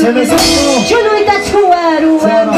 Chuluita chuaruan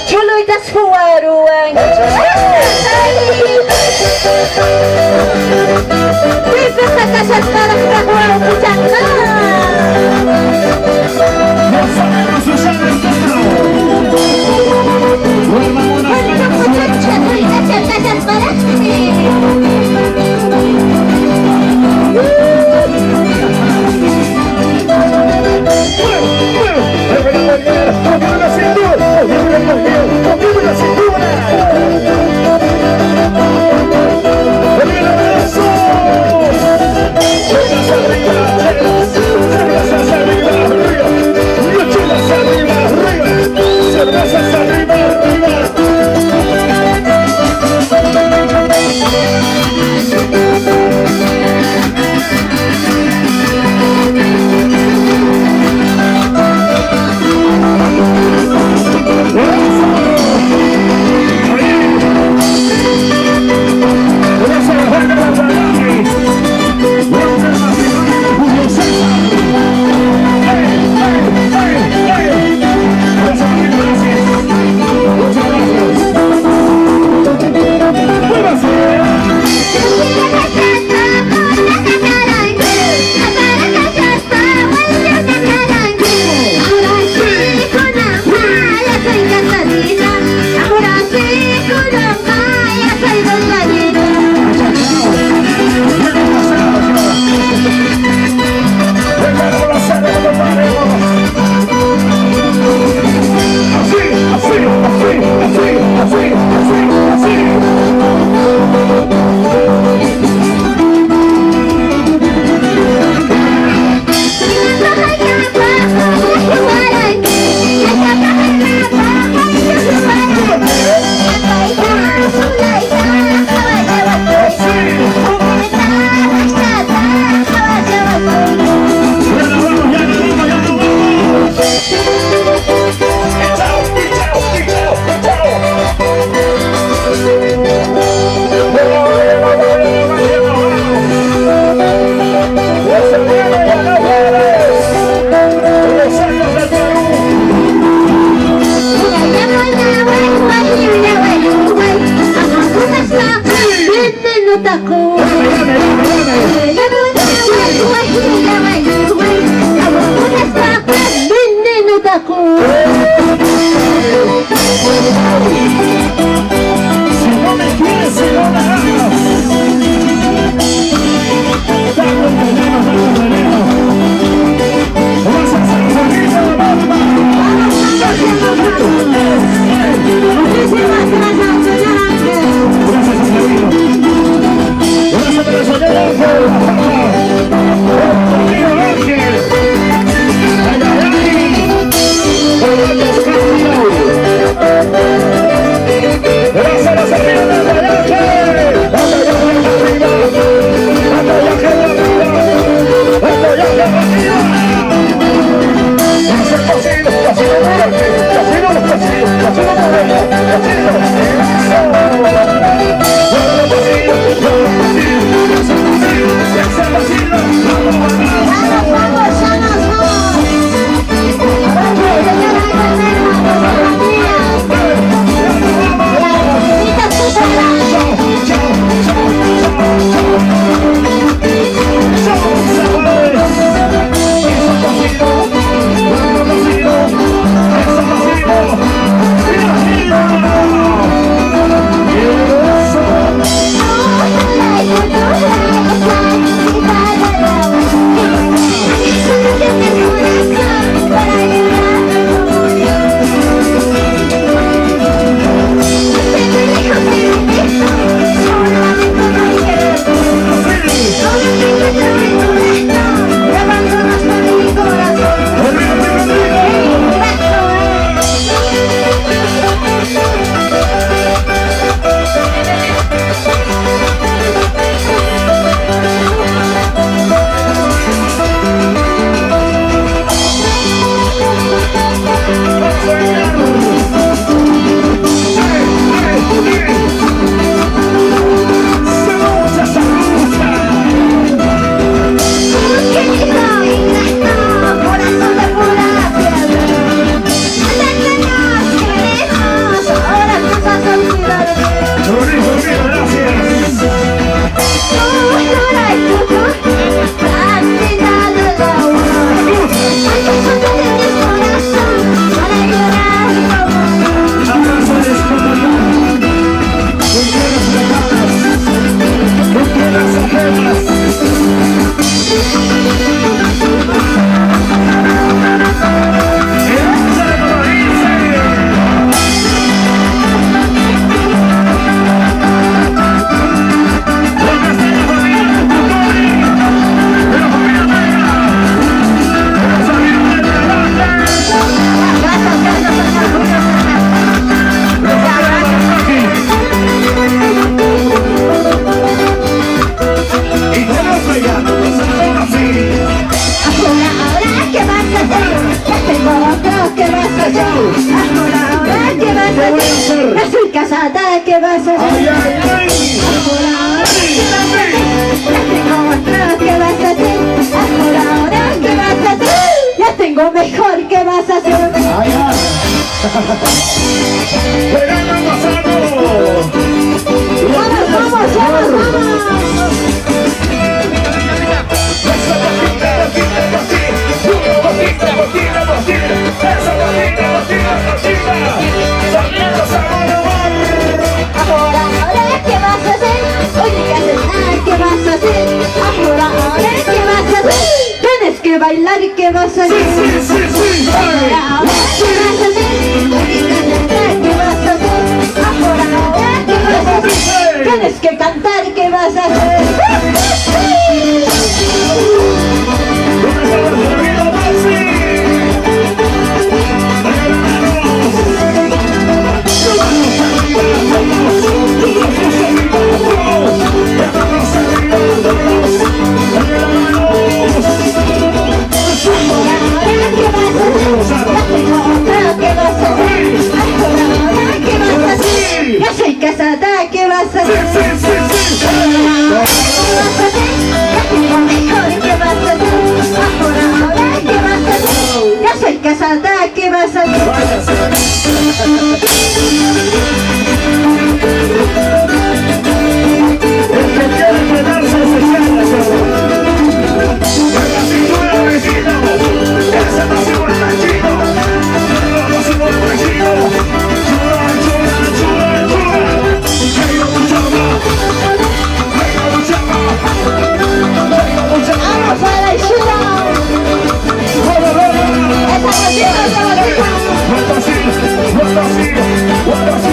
Chuluita chuaruan a hacer? Ahora, ¿qué vas a hacer? Ya soy casada, ¿qué vas a hacer? Ahora, ¿qué vas a hacer? Ya tengo otro, ¿qué vas a hacer? Ahora, ¿qué vas a hacer? Ya tengo mejor, ¿qué vas a hacer? Verano pasado. ¡Vamos, vamos, vamos, vamos! Ahora, ¿qué vas a hacer? Oye, ¿qué vas a hacer? Ahora, ¿qué vas a hacer? Tienes que bailar, ¿qué vas a hacer? Ahora, ¿qué vas a hacer? Oye, ¿qué vas a hacer? Ahora, ¿qué vas a hacer? Tienes que cantar, ¿qué vas a hacer? Ya soy casada, ¿qué vas a hacer? ¿Qué vas a hacer? Ya tengo mejor, ¿qué vas a hacer? Ahora, ¿qué vas a hacer? Ya soy casada, ¿qué vas a hacer? El que quiere quedarse se queda. El pasivo es vecino. Ese pasivo es vecino. El pasivo es vecino. ¡Vamos a la ayuda! ¡Esa cosita se va a dejar! Ahora sí,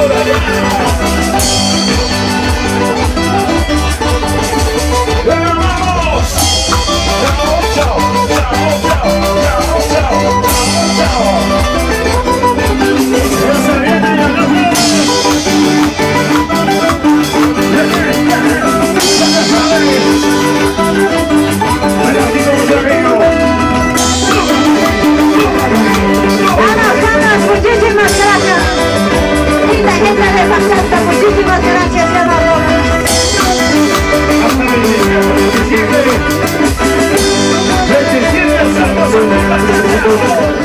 por allá. ¡Pero vamos! ¡Chao, chao, chao, chao, chao, chao, chao! ¡Ya se viene la noche! Vamos, muchísimas gracias. Linda gente de Pasalta, muchísimas gracias, Salvador. Hasta el 27 de Salvador.